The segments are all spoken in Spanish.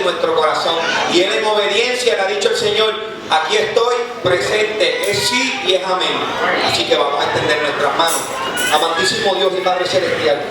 nuestro corazón. Y Él en obediencia le ha dicho al Señor: aquí estoy presente, es sí y es amén. Así que vamos a extender nuestras manos. Amantísimo Dios y Padre Celestial,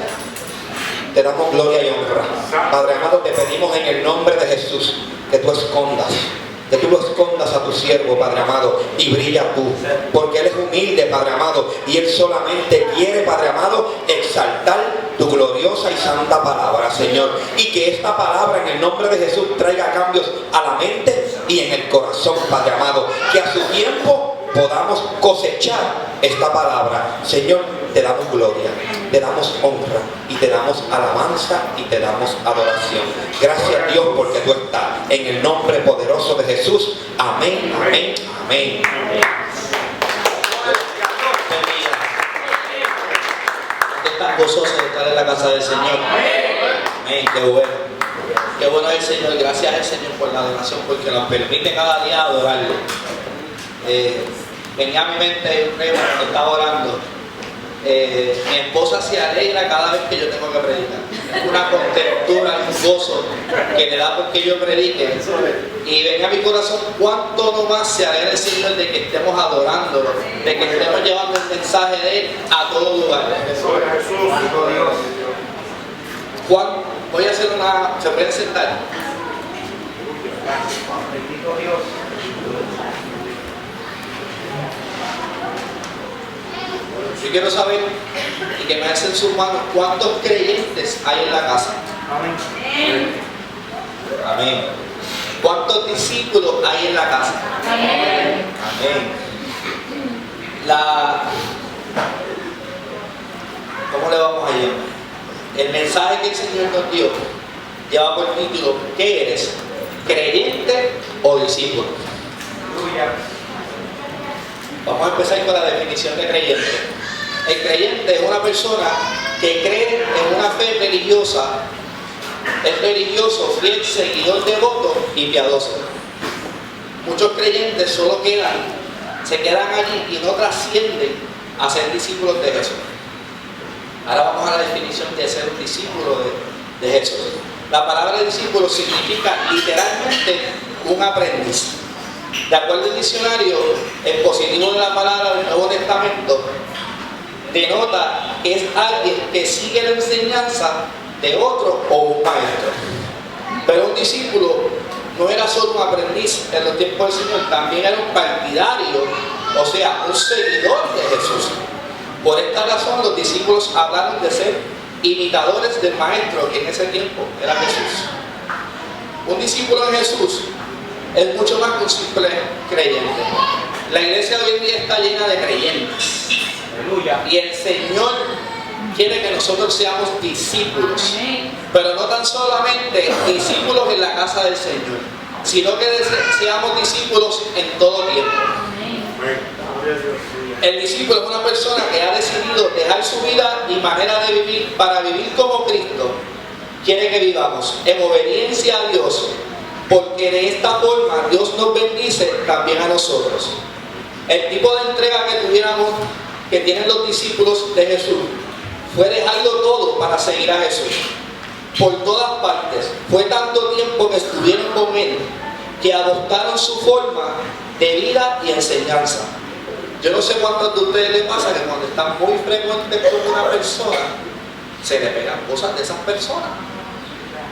te damos gloria y honra. Padre amado, te pedimos en el nombre de Jesús que tú escondas a tu siervo, Padre amado, y brilla tú, porque Él es humilde, Padre amado, y Él solamente quiere, Padre amado, exaltar tu gloriosa y santa palabra, Señor, y que esta palabra en el nombre de Jesús traiga cambios a la mente y en el corazón, Padre amado, que a su tiempo podamos cosechar esta palabra. Señor, te damos gloria, te damos honra y te damos alabanza y te damos adoración. Gracias, Dios, porque tú estás. En el nombre poderoso de Jesús. Amén, amén, amén. Están gozosos de estar en la casa del Señor. Amén, qué bueno. Qué bueno es el Señor. Gracias al Señor por la adoración, porque nos permite cada día adorarlo. Venía a mi mente un rema cuando estaba orando. Mi esposa se alegra cada vez que yo tengo que predicar. Es una contentura, un gozo que le da porque yo predique. Y venía a mi corazón cuánto nomás se alegra el Señor de que estemos adorándolo, de que estemos llevando el mensaje de Él a todo lugar. Voy a hacer una... ¿Se pueden sentar? Yo quiero saber y que me hacen sus manos cuántos creyentes hay en la casa. Amén. Amén. ¿Cuántos discípulos hay en la casa? Amén. Amén. ¿Cómo le vamos a llamar? El mensaje que el Señor nos dio lleva por título: ¿qué eres? ¿Creyente o discípulo? Vamos a empezar con la definición de creyente. El creyente es una persona que cree en una fe religiosa, es religioso, fiel, seguidor, devoto y piadoso. Muchos creyentes solo se quedan allí y no trascienden a ser discípulos de Jesús. Ahora vamos a la definición de ser un discípulo de Jesús. La palabra discípulo significa literalmente un aprendiz. De acuerdo al diccionario, el positivo de la palabra del Nuevo Testamento denota que es alguien que sigue la enseñanza de otro o un maestro. Pero un discípulo no era solo un aprendiz en los tiempos del Señor, también era un partidario, o sea, un seguidor de Jesús. Por esta razón los discípulos hablaron de ser imitadores del maestro, que en ese tiempo era Jesús. Un discípulo de Jesús es mucho más que un simple creyente. La iglesia de hoy en día está llena de creyentes. Aleluya. Y el Señor quiere que nosotros seamos discípulos. Pero no tan solamente discípulos en la casa del Señor, sino que seamos discípulos en todo tiempo. El discípulo es una persona que ha decidido dejar su vida y manera de vivir para vivir como Cristo quiere que vivamos en obediencia a Dios, porque de esta forma Dios nos bendice también a nosotros. El tipo de entrega que tienen los discípulos de Jesús fue dejarlo todo para seguir a Jesús. Por todas partes. Fue tanto tiempo que estuvieron con Él que adoptaron su forma de vida y enseñanza. Yo no sé cuántos de ustedes les pasa que cuando están muy frecuentes con una persona se le pegan cosas de esas personas.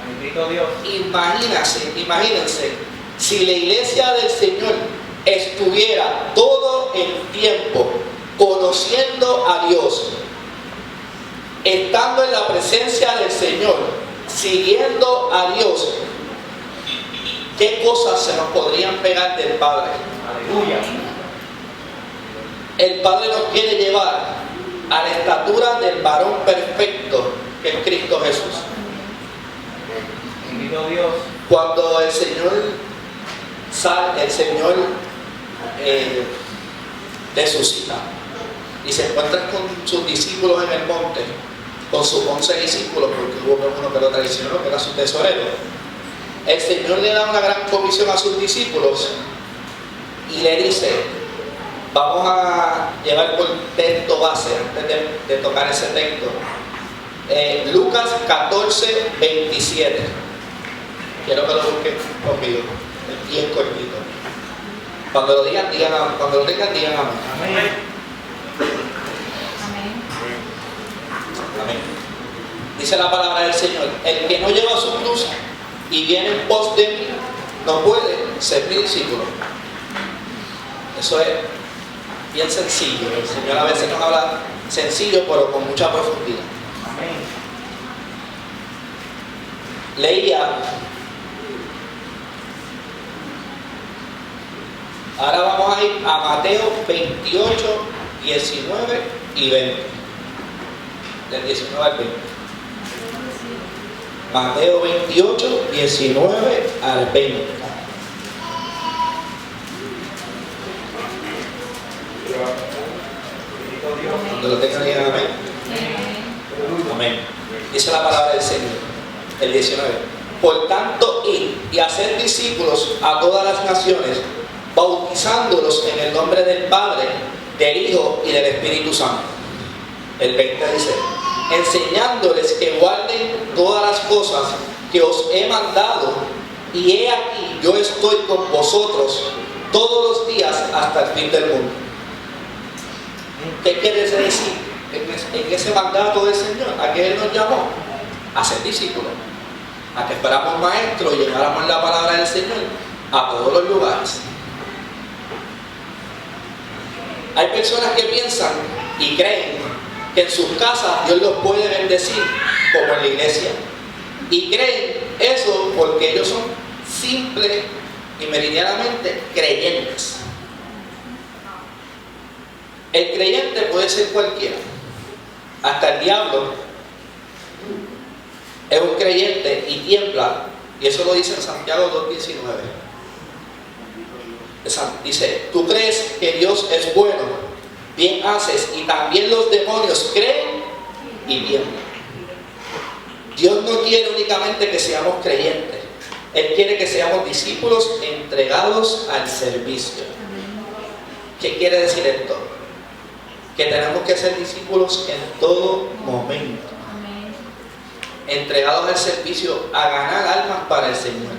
Bendito Dios. Imagínense si la iglesia del Señor estuviera todo el tiempo conociendo a Dios, estando en la presencia del Señor, siguiendo a Dios, ¿qué cosas se nos podrían pegar del Padre? Aleluya. El Padre nos quiere llevar a la estatura del varón perfecto que es Cristo Jesús. Bendito Dios. Cuando el Señor resucita y se encuentra con sus discípulos en el monte, con sus 11 discípulos, porque hubo uno que lo traicionó, que era su tesorero, el Señor le da una gran comisión a sus discípulos y le dice: vamos a llevar por texto base, antes de tocar ese texto, Lucas 14, 27. Quiero que lo busquen conmigo. Es bien cortito. Cuando lo digan, digan amén. Cuando lo tengan, digan amén. Amén. Amén. Dice la palabra del Señor: el que no lleva su cruz y viene en pos de mí, no puede ser mi discípulo. Eso es bien sencillo. El Señor a veces nos habla sencillo, pero con mucha profundidad. Amén. Leía. Ahora vamos a ir a Mateo 28, 19 y 20. Del 19 al 20. Mateo 28, 19 al 20. Cuando lo tengan, digan amén. Amén. Dice la palabra del Señor, el 19. Por tanto, id y hacer discípulos a todas las naciones, bautizándolos en el nombre del Padre, del Hijo y del Espíritu Santo. El 20 dice: enseñándoles que guarden todas las cosas que os he mandado, y he aquí, yo estoy con vosotros todos los días hasta el fin del mundo. ¿Qué quiere decir en ese mandato del Señor? ¿A qué Él nos llamó? A ser discípulos, a que fuéramos maestros y lleváramos la palabra del Señor a todos los lugares. Hay personas que piensan y creen que en sus casas Dios los puede bendecir como en la iglesia, y creen eso porque ellos son simples y meridianamente creyentes. El creyente puede ser cualquiera, hasta el diablo es un creyente y tiembla, y eso lo dice en Santiago 2:19. Dice: tú crees que Dios es bueno, bien haces, y también los demonios creen y tiemblan. Dios no quiere únicamente que seamos creyentes, Él quiere que seamos discípulos entregados al servicio. ¿Qué quiere decir esto? Que tenemos que ser discípulos en todo momento, entregados al servicio, a ganar almas para el Señor.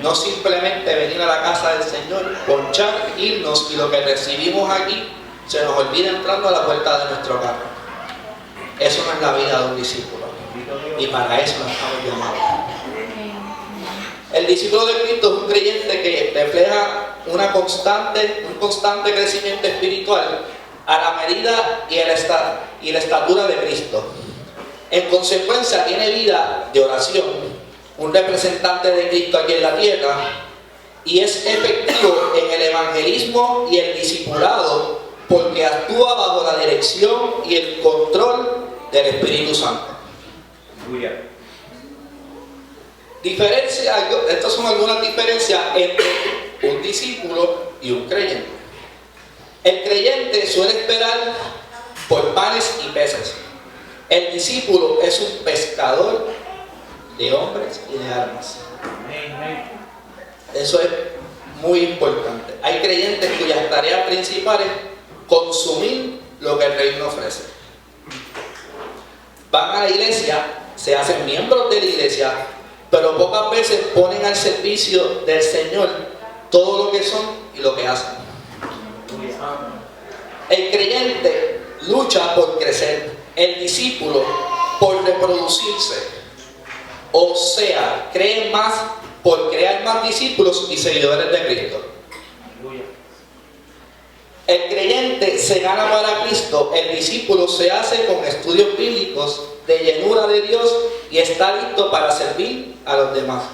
No simplemente venir a la casa del Señor, ponchar, irnos, y lo que recibimos aquí se nos olvida entrando a la puerta de nuestro carro. Eso no es la vida de un discípulo, y para eso nos estamos llamados. El discípulo de Cristo es un creyente que refleja un constante crecimiento espiritual a la medida y la estatura de Cristo. En consecuencia, tiene vida de oración, un representante de Cristo aquí en la tierra, y es efectivo en el evangelismo y el discipulado porque actúa bajo la dirección y el control del Espíritu Santo. Estas son algunas diferencias entre un discípulo y un creyente. El creyente suele esperar por panes y peces. El discípulo es un pescador de hombres y de almas. Eso es muy importante. Hay creyentes cuyas tareas principales consumir lo que el reino ofrece. Van a la iglesia, se hacen miembros de la iglesia, pero pocas veces ponen al servicio del Señor todo lo que son y lo que hacen. El creyente lucha por crecer, el discípulo por reproducirse. O sea, cree más por crear más discípulos y seguidores de Cristo. El creyente se gana para Cristo, el discípulo se hace con estudios bíblicos de llenura de Dios y está listo para servir a los demás.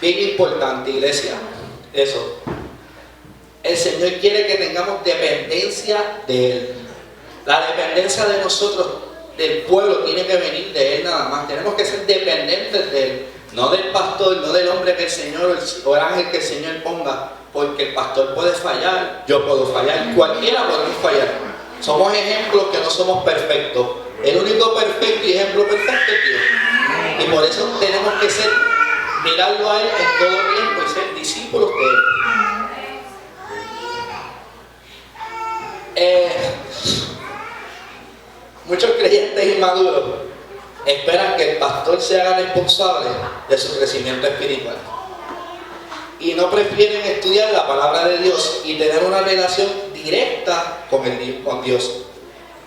Bien importante, iglesia, eso. El Señor quiere que tengamos dependencia de Él. La dependencia de nosotros, del pueblo, tiene que venir de Él nada más. Tenemos que ser dependientes de Él, no del pastor, no del hombre que el Señor o el ángel que el Señor ponga, porque el pastor puede fallar, yo puedo fallar, cualquiera podemos fallar. Somos ejemplos que no somos perfectos. El único perfecto y ejemplo perfecto es Dios. Y por eso tenemos que mirarlo a Él en todo tiempo y ser discípulos de Él. Muchos creyentes inmaduros esperan que el pastor se haga responsable de su crecimiento espiritual. Y no prefieren estudiar la palabra de Dios y tener una relación directa con Dios.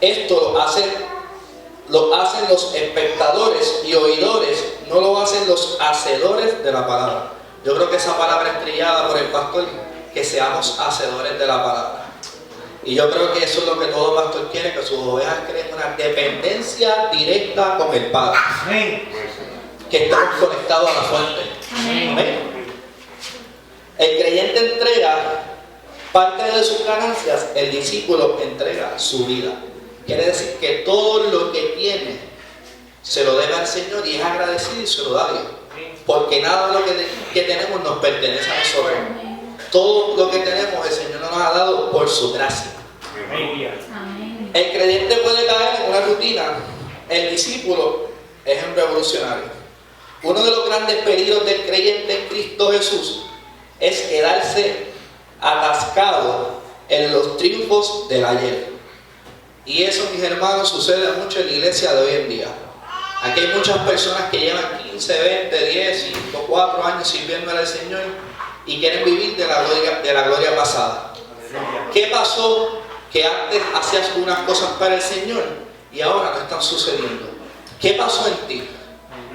Esto lo hacen los espectadores y oidores, no lo hacen los hacedores de la palabra. Yo creo que esa palabra es trillada por el pastor, que seamos hacedores de la palabra. Y yo creo que eso es lo que todo pastor quiere, que sus ovejas creen una dependencia directa con el Padre. Amén. Que estamos conectados a la fuente. Amén. Amén. El creyente entrega parte de sus ganancias, el discípulo entrega su vida. Quiere decir que todo lo que tiene se lo debe al Señor y es agradecido y se lo da a Dios. Porque nada de lo que tenemos nos pertenece a nosotros. Todo lo que tenemos el Señor nos ha dado por su gracia. El creyente puede caer en una rutina, el discípulo es un revolucionario. Uno de los grandes peligros del creyente en Cristo Jesús es quedarse atascado en los triunfos del ayer. Y eso, mis hermanos, sucede mucho en la iglesia de hoy en día. Aquí hay muchas personas que llevan 15, 20, 10, 5, 4 años sirviéndole al Señor y quieren vivir de la gloria pasada. ¿Qué pasó? Que antes hacías unas cosas para el Señor y ahora no están sucediendo. ¿Qué pasó en ti?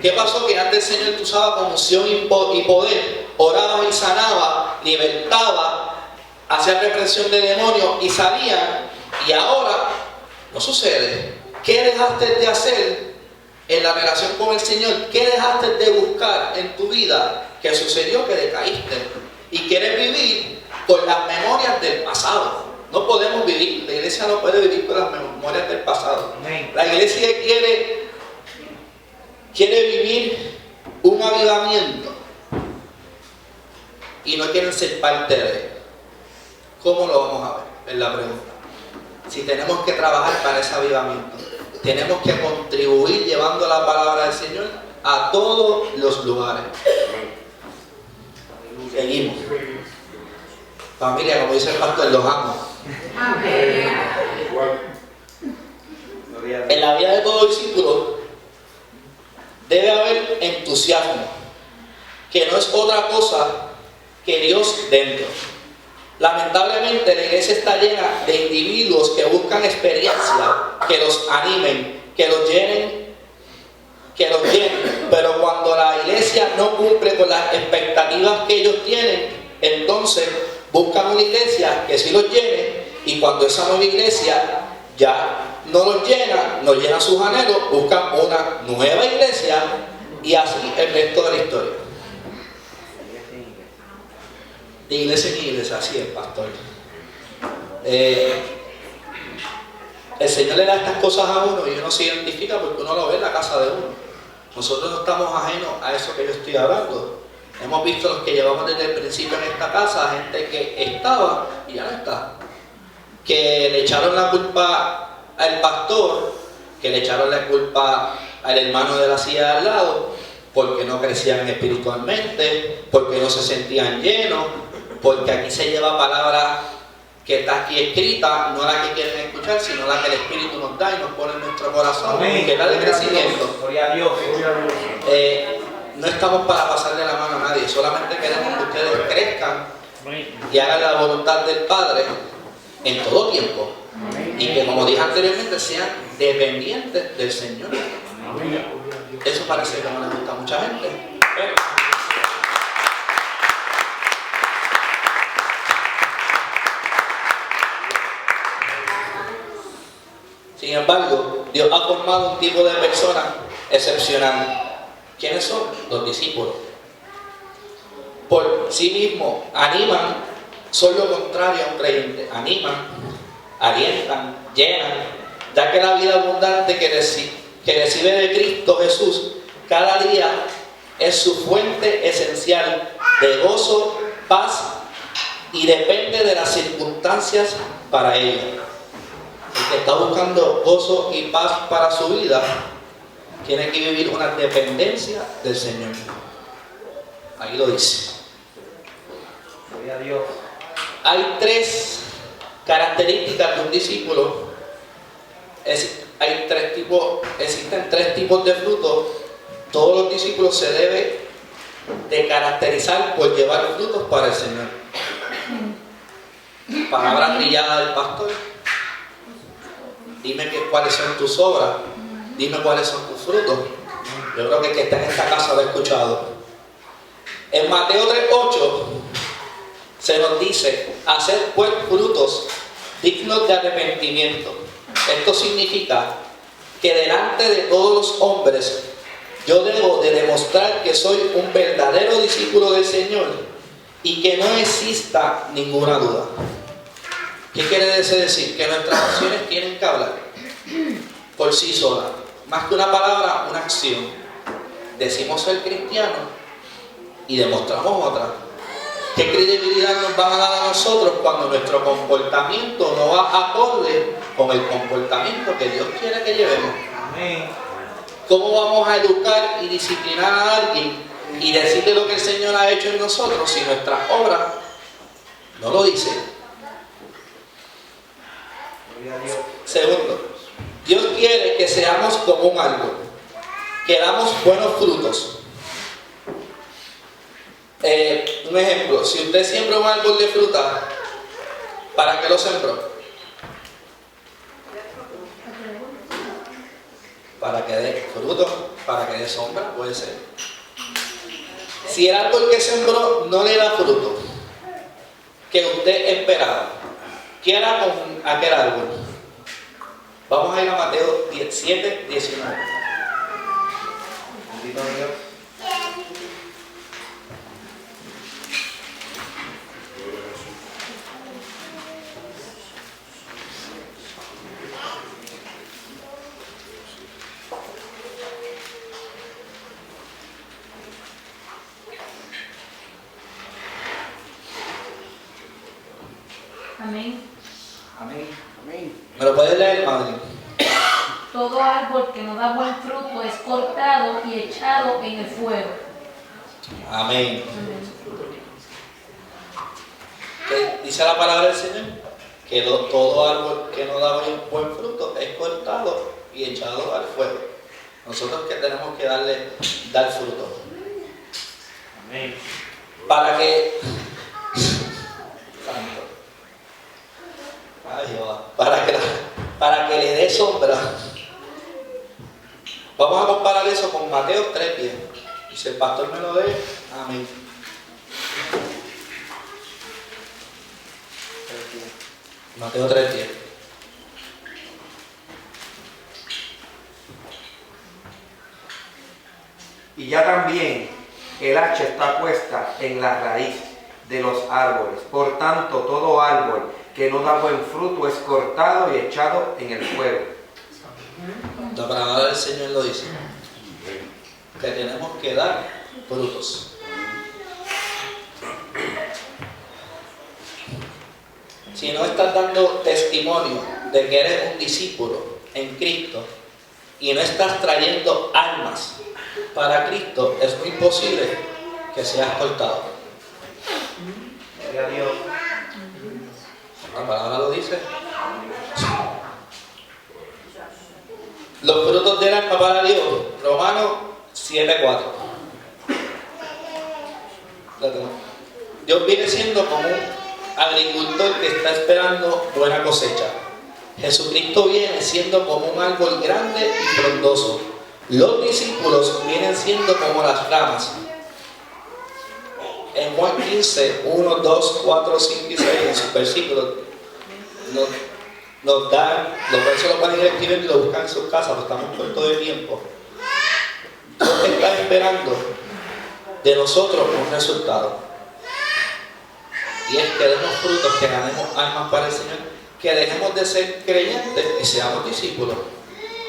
¿Qué pasó? Que antes el Señor te usaba con unción y poder, oraba y sanaba, libertaba, hacía represión de demonios y salían, y ahora no sucede. ¿Qué dejaste de hacer en la relación con el Señor? ¿Qué dejaste de buscar en tu vida? ¿Qué sucedió? Que decaíste y quieres vivir con las memorias del pasado. No podemos vivir, la iglesia no puede vivir con las memorias del pasado. La iglesia quiere vivir un avivamiento y no quieren ser parte de él. ¿Cómo lo vamos a ver? Es la pregunta. Si tenemos que trabajar para ese avivamiento, tenemos que contribuir llevando la palabra del Señor a todos los lugares. Seguimos. Familia, como dice el pastor, los amo. En la vida de todo discípulo debe haber entusiasmo, que no es otra cosa que Dios dentro. Lamentablemente la iglesia está llena de individuos que buscan experiencia, que los animen, que los llenen, pero cuando la iglesia no cumple con las expectativas que ellos tienen, entonces buscan una iglesia que sí los llene, y cuando esa nueva iglesia ya no los llena, no llena sus anhelos, buscan una nueva iglesia, y así el resto de la historia. De iglesia en iglesia, así es, pastor. El Señor le da estas cosas a uno y uno se identifica porque uno lo ve en la casa de uno. Nosotros no estamos ajenos a eso que yo estoy hablando. Hemos visto los que llevamos desde el principio en esta casa, gente que estaba y ya no está. Que le echaron la culpa al pastor, que le echaron la culpa al hermano de la silla de al lado, porque no crecían espiritualmente, porque no se sentían llenos, porque aquí se lleva palabra que está aquí escrita, no la que quieren escuchar, sino la que el Espíritu nos da y nos pone en nuestro corazón, que es la de crecimiento. Gloria a Dios. No estamos para pasarle la mano a nadie, solamente queremos que ustedes crezcan y hagan la voluntad del Padre en todo tiempo. Y que, como dije anteriormente, sean dependientes del Señor. Eso parece que no le gusta a mucha gente. Pero sin embargo, Dios ha formado un tipo de persona excepcional. ¿Quiénes son? Los discípulos. Por sí mismos animan, son lo contrario a un creyente. Animan, alientan, llenan, ya que la vida abundante que recibe de Cristo Jesús cada día es su fuente esencial de gozo, paz, y depende de las circunstancias para ello. El que está buscando gozo y paz para su vida tiene que vivir una dependencia del Señor. Ahí lo dice. Gloria a Dios. Hay 3 características de un discípulo. Hay 3 existen tres tipos de frutos. Todos los discípulos se deben de caracterizar por llevar frutos para el Señor. Palabra trillada del pastor. Dime cuáles son tus obras. Dime cuáles son tus frutos. Yo creo que el que está en esta casa lo ha escuchado. En Mateo 3:8 se nos dice: hacer pues frutos dignos de arrepentimiento. Esto significa que delante de todos los hombres yo debo de demostrar que soy un verdadero discípulo del Señor y que no exista ninguna duda. ¿Qué quiere decir? Que nuestras acciones tienen que hablar por sí solas. Más que una palabra, una acción. Decimos ser cristianos y demostramos otra. ¿Qué credibilidad nos van a dar a nosotros cuando nuestro comportamiento no va acorde con el comportamiento que Dios quiere que llevemos? Amén. ¿Cómo vamos a educar y disciplinar a alguien y decirle lo que el Señor ha hecho en nosotros si nuestras obras no lo dicen? Gloria a Dios. Segundo, Dios quiere que seamos como un árbol, que damos buenos frutos. Un ejemplo, si usted siembra un árbol de fruta, ¿para qué lo sembró? Para que dé fruto, para que dé sombra, puede ser. Si el árbol que sembró no le da fruto que usted esperaba, ¿qué hará con aquel árbol? Vamos a ir a Mateo 17, 19. Bendito Dios. Amén. Amén. Amén. ¿Me lo puedes leer, Madre? Todo árbol que no da buen fruto es cortado y echado en el fuego. Amén. Amén. ¿Qué dice la palabra del Señor? Que todo árbol que no da buen fruto es cortado y echado al fuego. Nosotros que tenemos que dar fruto. Amén. Para que... Santo. Ay, Jehová. Para que le dé sombra. Vamos a comparar eso con Mateo 3:10. Y si el pastor me lo dé, amén. Mateo 3:10. Y ya también el hacha está puesta en la raíz de los árboles. Por tanto, todo árbol que no da buen fruto es cortado y echado en el fuego. La palabra del Señor lo dice. Que tenemos que dar frutos. Si no estás dando testimonio de que eres un discípulo en Cristo y no estás trayendo almas para Cristo, es muy posible que seas cortado. Gloria a Dios. La palabra lo dice. Los frutos del alma para Dios, Romanos 7:4. Dios viene siendo como un agricultor que está esperando buena cosecha. Jesucristo viene siendo como un árbol grande y frondoso. Los discípulos vienen siendo como las ramas. En Juan 15, 1, 2, 4, 5 y 6, en sus versículos, nos dan, los versos lo pueden ir escribiendo y lo buscan en sus casas, porque estamos cortos de tiempo. Dios está esperando de nosotros un resultado. Y es que demos frutos, que ganemos almas para el Señor, que dejemos de ser creyentes y seamos discípulos.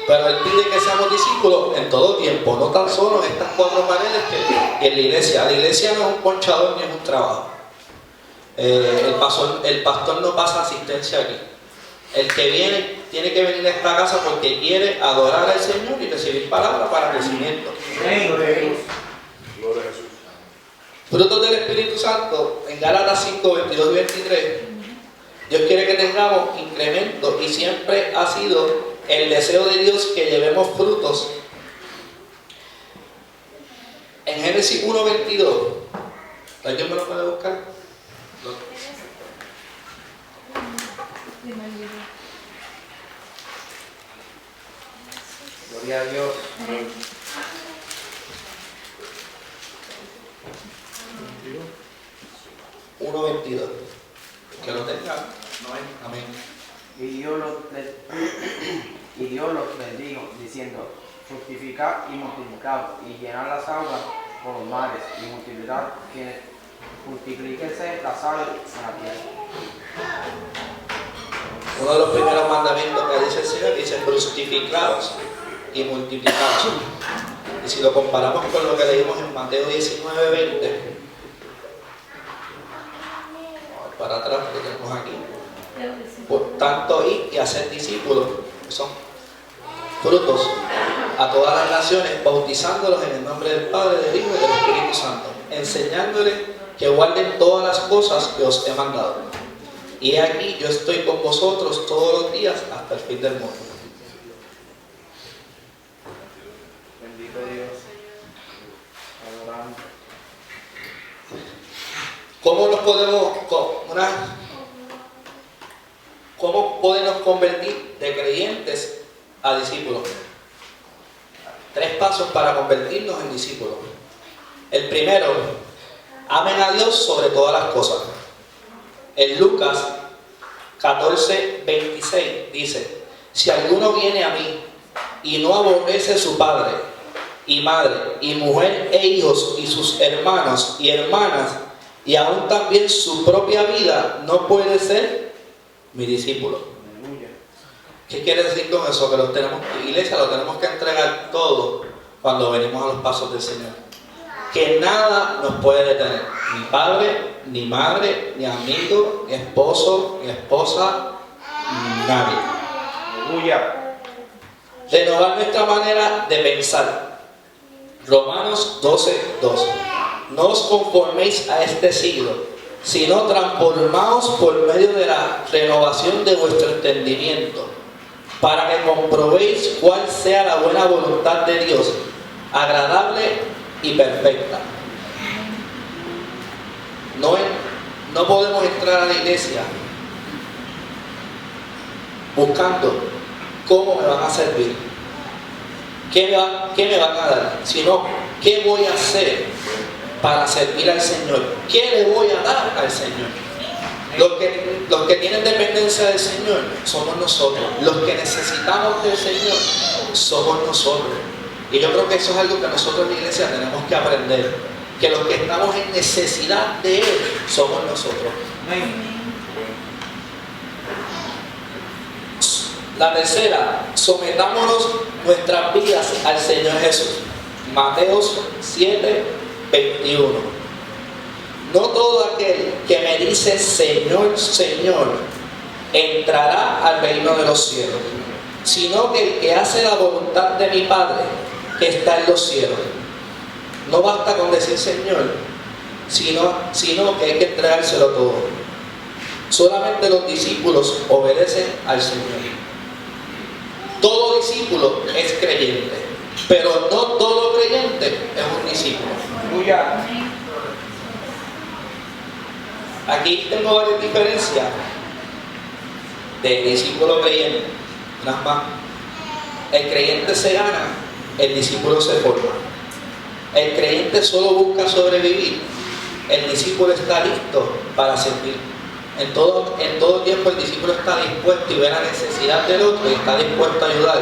Pero Él pide que seamos discípulos en todo tiempo, no tan solo en estas cuatro paredes que en la iglesia. La iglesia no es un ponchador ni es un trabajo. El pastor no pasa asistencia aquí. El que viene tiene que venir a esta casa porque quiere adorar al Señor y recibir palabra para crecimiento. Amén. Gloria a Jesús. Frutos del Espíritu Santo, en Gálatas 5, 22 y 23, Dios quiere que tengamos incremento y siempre ha sido el deseo de Dios que llevemos frutos. En Génesis 1:22, ¿alguien me lo puede buscar? Gloria a Dios. Uno 22. Que lo tenga. Amén. Y Dios los bendijo, diciendo: fructificad y multiplicad, y llenad las aguas por los mares, y multiplicad, que multiplíquese las aves en la tierra. Uno de los primeros mandamientos que dice el Señor dice: fructificaos y multiplicaos. Y si lo comparamos con lo que leímos en Mateo 19:20, para atrás, lo tenemos aquí. Por tanto, id y hacer discípulos, que son frutos, a todas las naciones, bautizándolos en el nombre del Padre, del Hijo y del Espíritu Santo, enseñándoles que guarden todas las cosas que os he mandado. Y aquí yo estoy con vosotros todos los días hasta el fin del mundo. Bendito Dios. Adoramos. ¿Cómo podemos convertir de creyentes a discípulos? 3 pasos para convertirnos en discípulos. El primero, amen a Dios sobre todas las cosas. En Lucas 14:26 dice: si alguno viene a mí y no aborrece su padre y madre y mujer e hijos y sus hermanos y hermanas y aún también su propia vida, no puede ser mi discípulo. Aleluya. ¿Qué quiere decir con eso? Que los tenemos, iglesia, lo tenemos que entregar todo cuando venimos a los pasos del Señor. Que nada nos puede detener, ni padre, ni madre, ni amigo, ni esposo, ni esposa, nadie. Aleluya. Renovar nuestra manera de pensar. Romanos 12:2. No os conforméis a este siglo, sino transformaos por medio de la renovación de vuestro entendimiento, para que comprobéis cuál sea la buena voluntad de Dios, agradable y perfecta. No podemos entrar a la iglesia buscando cómo me van a servir, qué me van a dar, sino qué voy a hacer para servir al Señor, qué le voy a dar al Señor. Los que tienen dependencia del Señor somos nosotros, los que necesitamos del Señor somos nosotros. Y yo creo que eso es algo que nosotros en la iglesia tenemos que aprender, que los que estamos en necesidad de Él somos nosotros. La tercera, sometámonos nuestras vidas al Señor Jesús. Mateos 7:21. No todo aquel que me dice Señor, Señor, entrará al reino de los cielos, sino que el que hace la voluntad de mi Padre que está en los cielos. No basta con decir Señor, sino que hay que entregárselo todo. Solamente los discípulos obedecen al Señor. Todo discípulo es creyente, pero no todo creyente es un discípulo. Aleluya. Aquí tengo varias diferencias de discípulo creyente. Unas más. El creyente se gana, el discípulo se forma. El creyente solo busca sobrevivir, el discípulo está listo para servir. En todo tiempo el discípulo está dispuesto y ve la necesidad del otro y está dispuesto a ayudar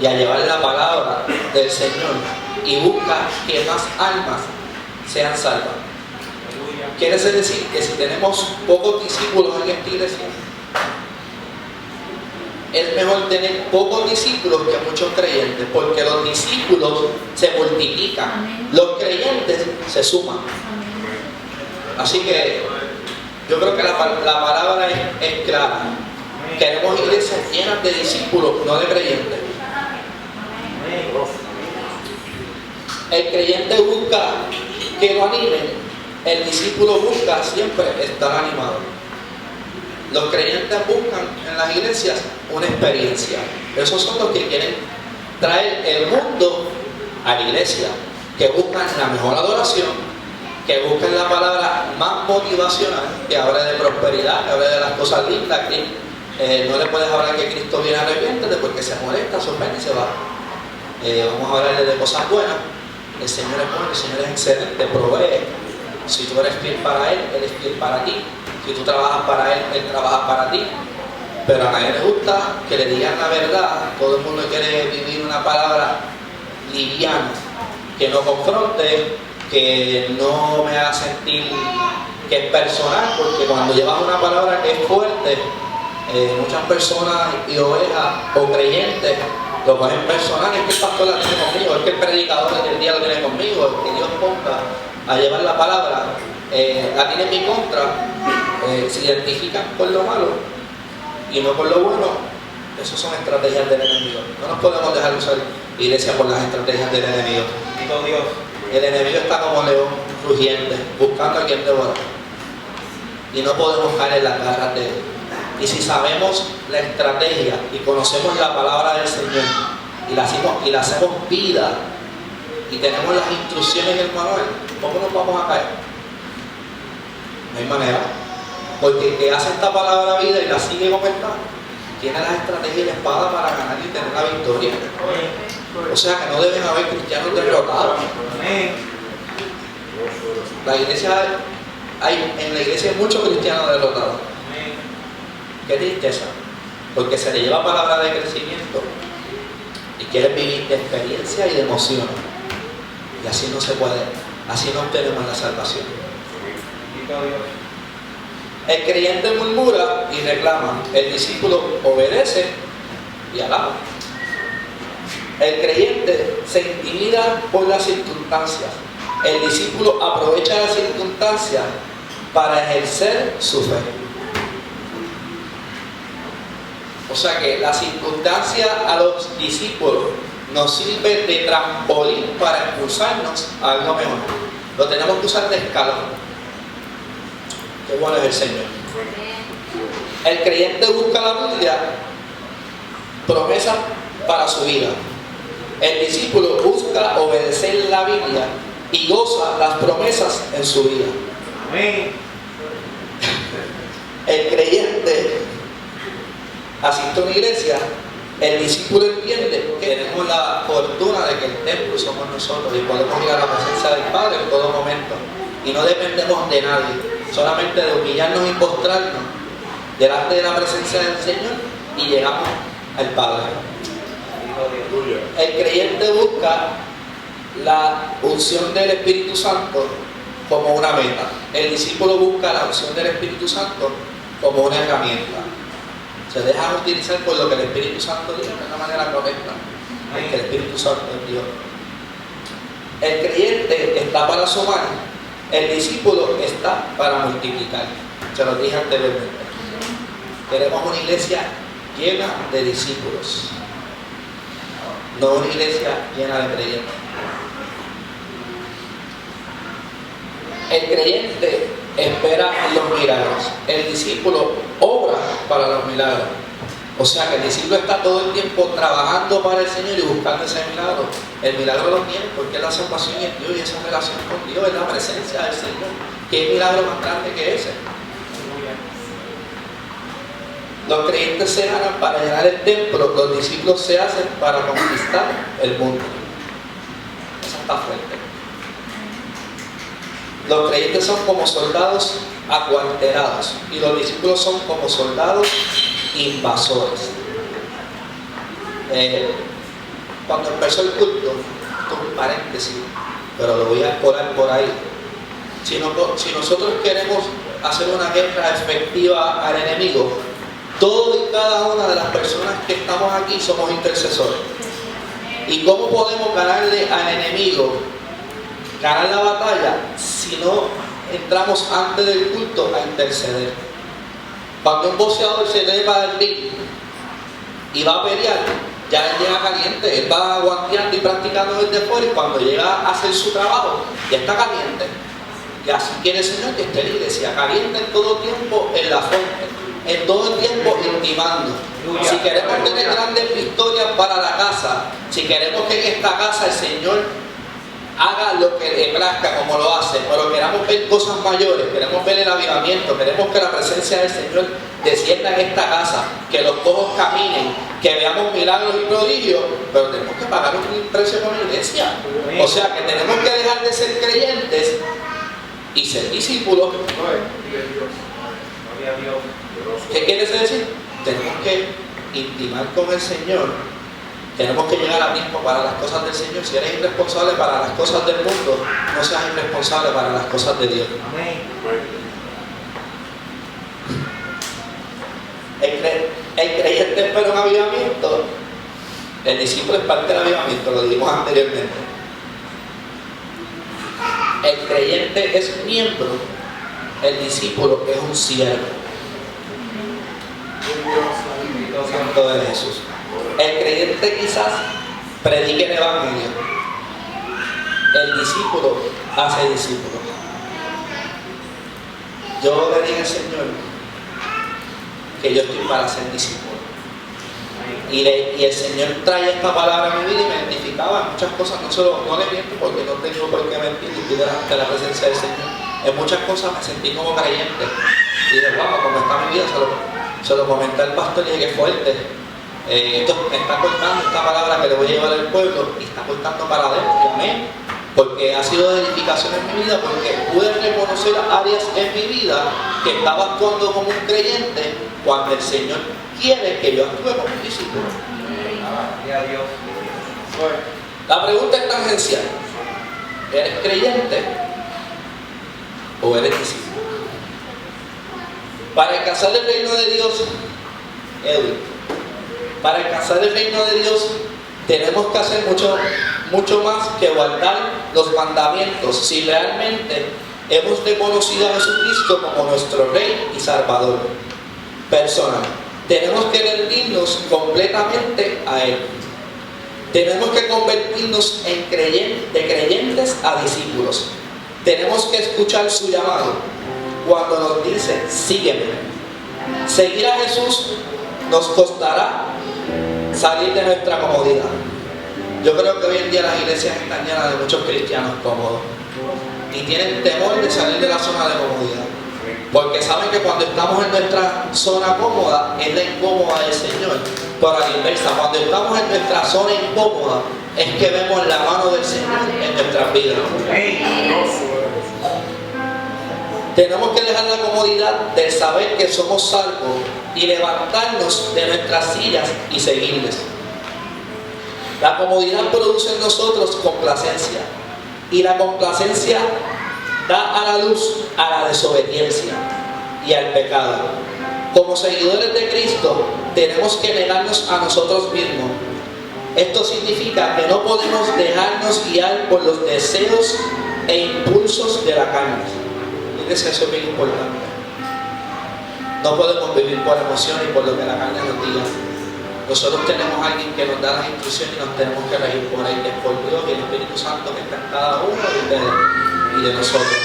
y a llevar la palabra del Señor y busca que más almas sean salvas. Quiere decir que si tenemos pocos discípulos en esta iglesia, es mejor tener pocos discípulos que muchos creyentes, porque los discípulos se multiplican, los creyentes se suman. Así que yo creo que la palabra es clara. Queremos iglesias llenas de discípulos, no de creyentes. El creyente busca que lo animen, el discípulo busca siempre estar animado. Los creyentes buscan en las iglesias una experiencia. Esos son los que quieren traer el mundo a la iglesia, que buscan la mejor adoración, que buscan la palabra más motivacional, que hable de prosperidad, que hable de las cosas lindas, que no le puedes hablar que Cristo viene, arrepiéntete, porque se molesta, se ofende y se va. Vamos a hablarle de cosas buenas. El Señor es bueno, el Señor es excelente, provee. Si tú eres fiel para Él, Él es fiel para ti. Si tú trabajas para Él, Él trabaja para ti. Pero a nadie le gusta que le digan la verdad. Todo el mundo quiere vivir una palabra liviana, que no confronte, que no me haga sentir que es personal, porque cuando llevas una palabra que es fuerte, muchas personas y ovejas o creyentes lo cogen personal. Es que el pastor la tiene conmigo, es que el predicador del día lo tiene conmigo, es que Dios ponga a llevar la palabra, la tiene en mi contra. Se identifican por lo malo y no por lo bueno. Esas son estrategias del enemigo. No nos podemos dejar usar iglesia por las estrategias del enemigo. Bendito Dios. El enemigo está como león rugiente, buscando a quien devorar. Y no podemos caer en las garras de él. Y si sabemos la estrategia y conocemos la palabra del Señor y la hacemos vida y tenemos las instrucciones en el manual, ¿cómo nos vamos a caer? No hay manera. Porque el que hace esta palabra vida y la sigue como está, tiene las estrategias y la espada para ganar y tener la victoria. O sea que no deben haber cristianos derrotados. En la iglesia hay muchos cristianos derrotados. Qué tristeza, porque se le lleva palabra de crecimiento y quiere vivir de experiencia y de emoción. Y así no se puede, así no obtenemos la salvación. El creyente murmura y reclama, el discípulo obedece y alaba. El creyente se intimida por las circunstancias. El discípulo aprovecha las circunstancias para ejercer su fe. O sea que la circunstancia a los discípulos nos sirve de trampolín para impulsarnos a algo mejor. Lo tenemos que usar de escalón. Qué bueno es el Señor. El creyente busca la Biblia, promesas para su vida. El discípulo busca obedecer la Biblia y goza las promesas en su vida. Amén. El creyente asiste a una iglesia, el discípulo entiende que tenemos la fortuna de que el templo somos nosotros y podemos ir a la presencia del Padre en todo momento y no dependemos de nadie, solamente de humillarnos y postrarnos delante de la presencia del Señor y llegamos al Padre. El creyente busca la unción del Espíritu Santo como una meta. El discípulo busca la unción del Espíritu Santo como una herramienta. Se dejan utilizar por lo que el Espíritu Santo dice de una manera correcta, porque el Espíritu Santo es Dios. El creyente está para sumar, el discípulo está para multiplicar. Se lo dije anteriormente. Queremos una iglesia llena de discípulos, no una iglesia llena de creyentes. El creyente espera los milagros. El discípulo obra para los milagros. O sea que el discípulo está todo el tiempo trabajando para el Señor y buscando ese milagro. El milagro lo tiene porque es la salvación en Dios y esa relación con Dios es la presencia del Señor. ¿Qué milagro más grande que ese? Los creyentes se ganan para llenar el templo, los discípulos se hacen para conquistar el mundo. Esa está fuerte. Los creyentes son como soldados acuartelados y los discípulos son como soldados invasores. Cuando empezó el culto, un paréntesis, pero lo voy a colar por ahí. Si nosotros queremos hacer una guerra efectiva al enemigo, todos y cada una de las personas que estamos aquí somos intercesores. ¿Y cómo podemos ganarle al enemigo, ganar la batalla, si no entramos antes del culto a interceder? Cuando un boxeador se trepa al ring y va a pelear, ya él llega caliente, él va aguanteando y practicando desde fuera, y cuando llega a hacer su trabajo, ya está caliente. Y así quiere el Señor que esté en la iglesia, caliente en todo tiempo en la fuente, en todo el tiempo intimando. Si queremos tener grandes victorias para la casa, si queremos que en esta casa el Señor haga lo que le plazca como lo hace, pero queremos ver cosas mayores, queremos ver el avivamiento, queremos que la presencia del Señor descienda en esta casa, que los cojos caminen, que veamos milagros y prodigios, pero tenemos que pagar un precio con la iglesia. O sea que tenemos que dejar de ser creyentes y ser discípulos. ¿Qué quiere decir? Tenemos que intimar con el Señor. Tenemos que llegar a tiempo para las cosas del Señor. Si eres irresponsable para las cosas del mundo, no seas irresponsable para las cosas de Dios. El creyente espera un avivamiento. El discípulo es parte del avivamiento, lo dijimos anteriormente. El creyente es miembro, el discípulo es un siervo. Santo de Jesús. El creyente quizás predique el evangelio. El discípulo hace discípulo. Yo le dije al Señor que yo estoy para ser discípulo. Y el Señor trae esta palabra a mi vida y me identificaba en muchas cosas. No le miento porque no tengo por qué mentir y estoy delante de la presencia del Señor. En muchas cosas me sentí como creyente. Y dije, wow, como está mi vida, se lo comenté al pastor y dije, qué fuerte. Esto me está cortando esta palabra que le voy a llevar al pueblo y está cortando para adentro. Amén. Porque ha sido de edificación en mi vida, porque pude reconocer áreas en mi vida que estaba actuando como un creyente cuando el Señor quiere que yo actúe como un discípulo. La pregunta es tangencial. ¿Eres creyente o eres discípulo? Para alcanzar el reino de Dios, para alcanzar el reino de Dios tenemos que hacer mucho más que guardar los mandamientos. Si realmente hemos reconocido a Jesucristo como nuestro Rey y Salvador personal, tenemos que rendirnos completamente a Él. Tenemos que convertirnos de creyentes a discípulos. Tenemos que escuchar su llamado cuando nos dice, sígueme. Seguir a Jesús nos costará salir de nuestra comodidad. Yo creo que hoy en día las iglesias están llenas de muchos cristianos cómodos y tienen temor de salir de la zona de comodidad, porque saben que cuando estamos en nuestra zona cómoda es la incómoda del Señor. Pero a la inversa, cuando estamos en nuestra zona incómoda es que vemos la mano del Señor en nuestras vidas. Tenemos que dejar la comodidad del saber que somos salvos y levantarnos de nuestras sillas y seguirles. La comodidad produce en nosotros complacencia, y la complacencia da a la luz a la desobediencia y al pecado. Como seguidores de Cristo tenemos que negarnos a nosotros mismos. Esto significa que no podemos dejarnos guiar por los deseos e impulsos de la carne. Eso es muy importante. No podemos vivir por emoción y por lo que la carne nos diga. Nosotros tenemos a alguien que nos da las instrucciones y nos tenemos que regir por él, que es por Dios y el Espíritu Santo que está en cada uno de ustedes y de nosotros,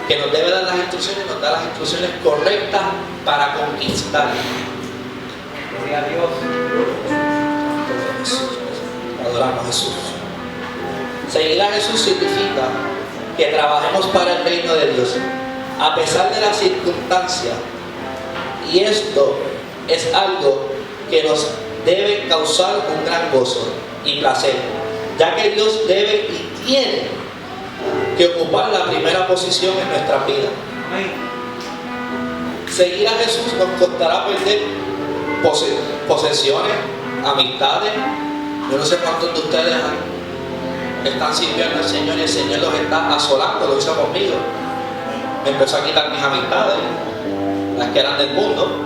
que nos debe dar las instrucciones y nos da las instrucciones correctas para conquistar. Gloria a Dios. Adoramos a Jesús. Seguir a Jesús significa que trabajemos para el reino de Dios a pesar de las circunstancias, y esto es algo que nos debe causar un gran gozo y placer, ya que Dios debe y tiene que ocupar la primera posición en nuestras vidas. Seguir a Jesús nos costará perder posesiones, amistades. Yo no sé cuántos de ustedes están sirviendo al Señor y el Señor los está asolando, lo hizo conmigo. Me empezó a quitar mis amistades, las que eran del mundo,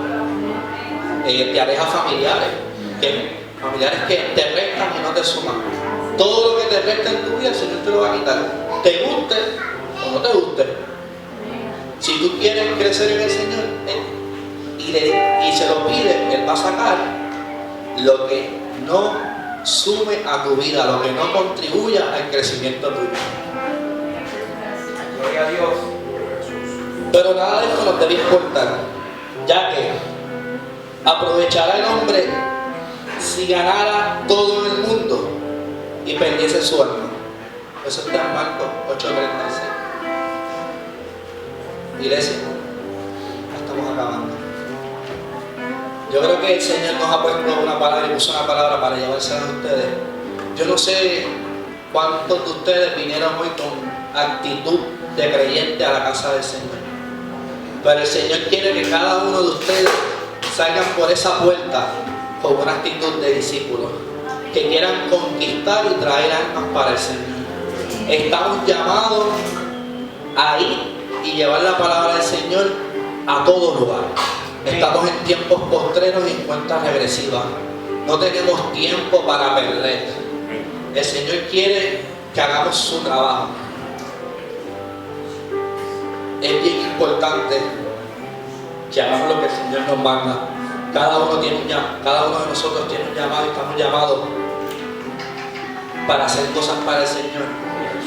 parejas familiares que te restan y no te suman. Todo lo que te resta en tu vida, el Señor te lo va a quitar, te guste o no te guste. Si tú quieres crecer en el Señor y se lo pides, Él va a sacar lo que no sume a tu vida, lo que no contribuya al crecimiento tuyo. Gloria a Dios. Pero nada de esto nos debe importar, ya que ¿Aprovechará el hombre si ganara todo el mundo y perdiese su alma? Eso está en Marcos 8:36. Iglesia, ya estamos acabando. Yo creo que el Señor nos ha puesto una palabra y puso una palabra para llevársela a ustedes. Yo no sé cuántos de ustedes vinieron hoy con actitud de creyente a la casa del Señor, pero el Señor quiere que cada uno de ustedes salgan por esa puerta con una actitud de discípulos, que quieran conquistar y traer almas para el Señor. Estamos llamados a ir y llevar la palabra del Señor a todo lugar. Estamos en tiempos postreros y en cuentas regresivas. No tenemos tiempo para perder. El Señor quiere que hagamos su trabajo. Es bien importante que hagamos lo que el Señor nos manda. Cada uno de nosotros tiene un llamado y estamos llamados para hacer cosas para el Señor.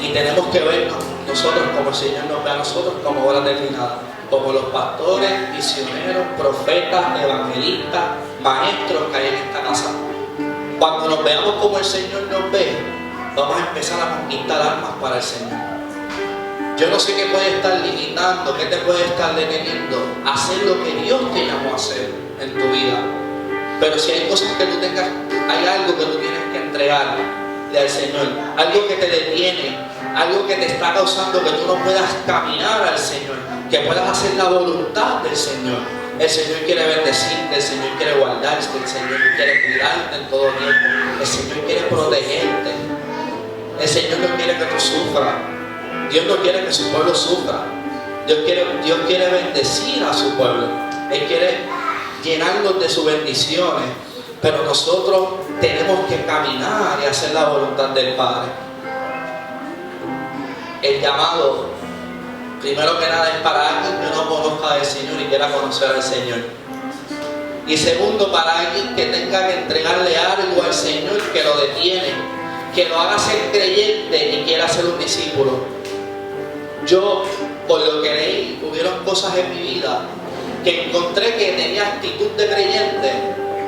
Y tenemos que vernos nosotros como el Señor nos ve a nosotros, como bolas declinadas, como los pastores, misioneros, profetas, evangelistas, maestros que hay en esta casa. Cuando nos veamos como el Señor nos ve, vamos a empezar a conquistar almas para el Señor. Yo no sé qué puede estar limitando, qué te puede estar deteniendo a hacer lo que Dios te llamó a hacer en tu vida. Pero si hay cosas que tú tengas, hay algo que tú tienes que entregarle al Señor, algo que te detiene, algo que te está causando que tú no puedas caminar al Señor, que puedas hacer la voluntad del Señor. El Señor quiere bendecirte, el Señor quiere guardarte, el Señor quiere cuidarte en todo tiempo, el Señor quiere protegerte, el Señor no quiere que tú sufras. Dios no quiere que su pueblo sufra. Dios quiere bendecir a su pueblo. Él quiere llenarnos de sus bendiciones. Pero nosotros tenemos que caminar y hacer la voluntad del Padre. El llamado, primero que nada, es para alguien que no conozca al Señor y quiera conocer al Señor. Y segundo, para alguien que tenga que entregarle algo al Señor que lo detiene, que lo haga ser creyente y quiera ser un discípulo. Yo, por lo que leí, hubieron cosas en mi vida que encontré que tenía actitud de creyente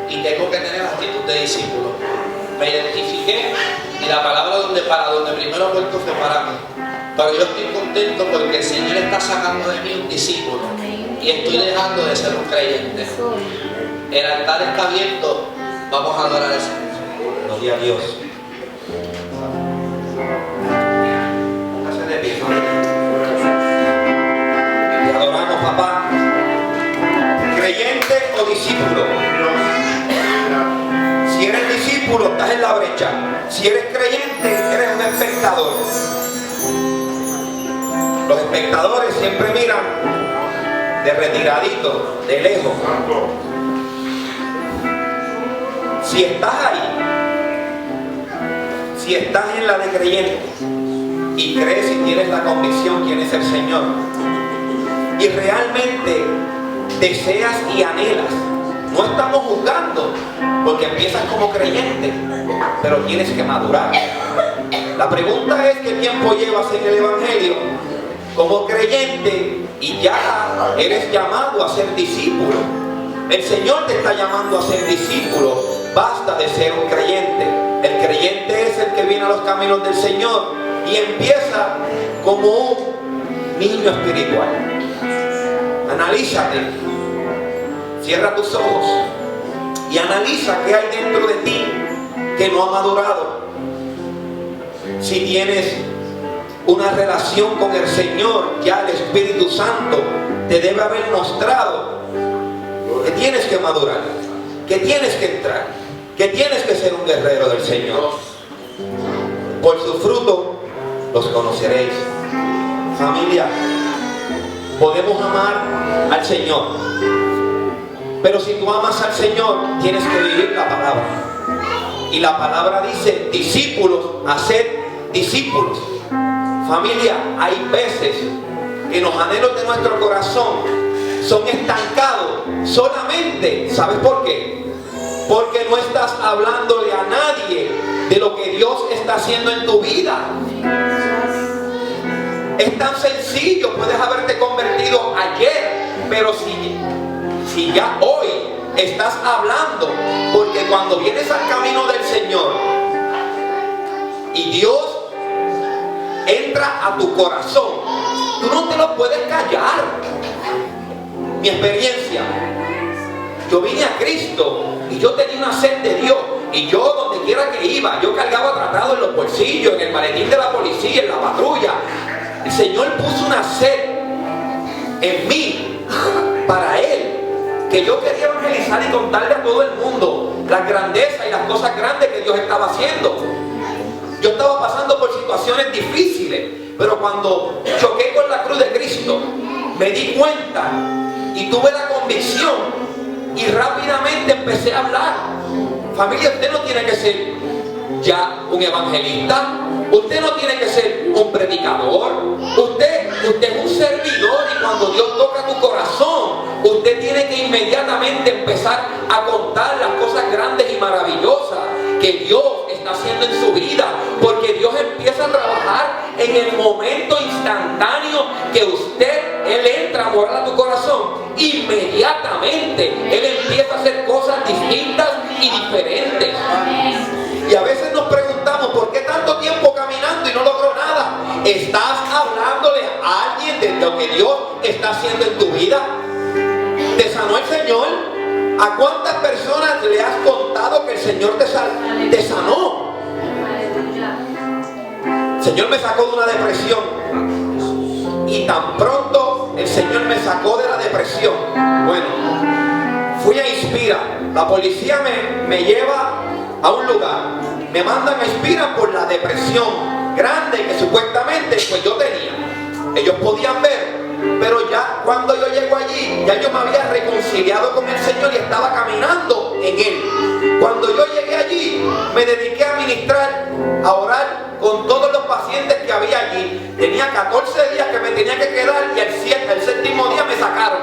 y tengo que tener actitud de discípulo. Me identifiqué y la palabra para donde primero vuelto fue para mí. Pero yo estoy contento porque el Señor está sacando de mí un discípulo y estoy dejando de ser un creyente. El altar está abierto, vamos a adorar al Señor. Gloria a Dios. Póngase de pie, familia. Te adoramos, papá. ¿Creyente o discípulo? Si eres discípulo, estás en la brecha. Si eres creyente, eres un espectador. Los espectadores siempre miran de retiradito, de lejos. Si estás ahí, si estás en la de creyente y crees y tienes la convicción quién es el Señor y realmente deseas y anhelas, no estamos juzgando porque empiezas como creyente, pero tienes que madurar. La pregunta es: ¿qué tiempo llevas en el Evangelio como creyente y ya eres llamado a ser discípulo? El Señor te está llamando a ser discípulo. Basta de ser un creyente. El creyente es el que viene a los caminos del Señor y empieza como un niño espiritual. Analízate, cierra tus ojos y analiza qué hay dentro de ti que no ha madurado. Si tienes una relación con el Señor, ya el Espíritu Santo te debe haber mostrado que tienes que madurar, que tienes que entrar, que tienes que ser un guerrero del Señor. Por su fruto los conoceréis. Familia, podemos amar al Señor, pero si tú amas al Señor, tienes que vivir la palabra. Y la palabra dice: discípulos, haced discípulos. Familia, hay veces que los anhelos de nuestro corazón son estancados solamente, ¿sabes por qué? Porque no estás hablándole a nadie de lo que Dios está haciendo en tu vida. Es tan sencillo, puedes haberte convertido ayer, pero si ya hoy estás hablando, porque cuando vienes al camino del Señor y Dios entra a tu corazón, tú no te lo puedes callar. Mi experiencia, yo vine a Cristo y yo tenía una sed de Dios, y yo donde quiera que iba, yo cargaba tratado en los bolsillos, en el maletín de la policía, en la patrulla. El Señor puso una sed en mí para Él, que yo quería evangelizar y contarle a todo el mundo las grandezas y las cosas grandes que Dios estaba haciendo. Yo estaba pasando por situaciones difíciles, pero cuando choqué con la cruz de Cristo, me di cuenta y tuve la convicción y rápidamente empecé a hablar. Familia, usted no tiene que ser ya un evangelista, usted no tiene que ser un predicador, usted es un servidor, y cuando Dios toca tu corazón, usted tiene que inmediatamente empezar a contar las cosas grandes y maravillosas que Dios está haciendo en su vida, porque Dios empieza a trabajar en el momento instantáneo que Él entra a morar a tu corazón. Inmediatamente Él empieza a hacer cosas distintas y diferentes. Y a veces nos preguntamos, ¿por qué tanto tiempo caminando y no logro nada? ¿Estás hablándole a alguien de lo que Dios está haciendo en tu vida? ¿Te sanó el Señor? ¿A cuántas personas le has contado que el Señor te sanó? El Señor me sacó de una depresión, y tan pronto el Señor me sacó de la depresión, bueno, fui a Inspira. La policía me lleva a un lugar, me mandan a Inspira por la depresión grande que supuestamente pues yo tenía. Ellos podían ver, pero ya cuando yo llego allí, ya yo me había reconciliado con el Señor y estaba caminando en Él. Cuando yo llegué allí, me dediqué a ministrar, a orar con todos los pacientes que había allí. Tenía 14 días que me tenía que quedar, y el séptimo día me sacaron.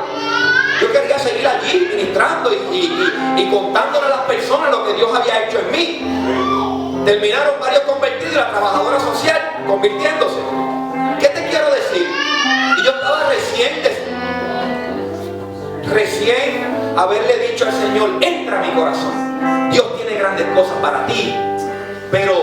Yo quería seguir allí ministrando y contándole a las personas lo que Dios había hecho en mí. Terminaron varios convertidos y la trabajadora social convirtiéndose. ¿Qué te quiero decir? Y yo estaba recién haberle dicho al Señor, entra a mi corazón. Dios tiene grandes cosas para ti. Pero,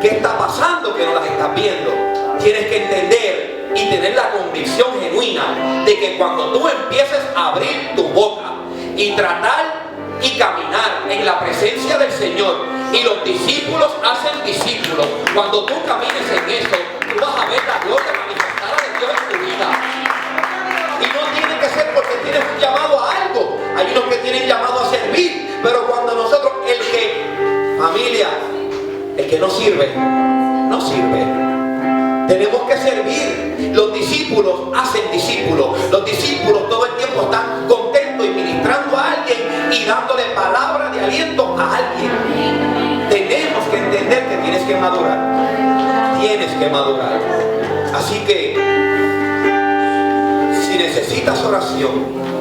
¿qué está pasando que no las estás viendo? Tienes que entender y tener la convicción genuina de que cuando tú empieces a abrir tu boca y tratar y caminar en la presencia del Señor, y los discípulos hacen discípulos, cuando tú camines en eso, tú vas a ver la gloria manifestada de Dios en tu vida. Y no tiene que ser porque tienes un llamado a algo. Hay unos que tienen llamado a servir, pero cuando nosotros, familia, el que no sirve, no sirve. Tenemos que servir. Los discípulos hacen discípulos. Los discípulos todo el tiempo están contentos y ministrando a alguien y dándole palabra de aliento a alguien. Tenemos que entender que tienes que madurar. Tienes que madurar. Así que, si necesitas oración,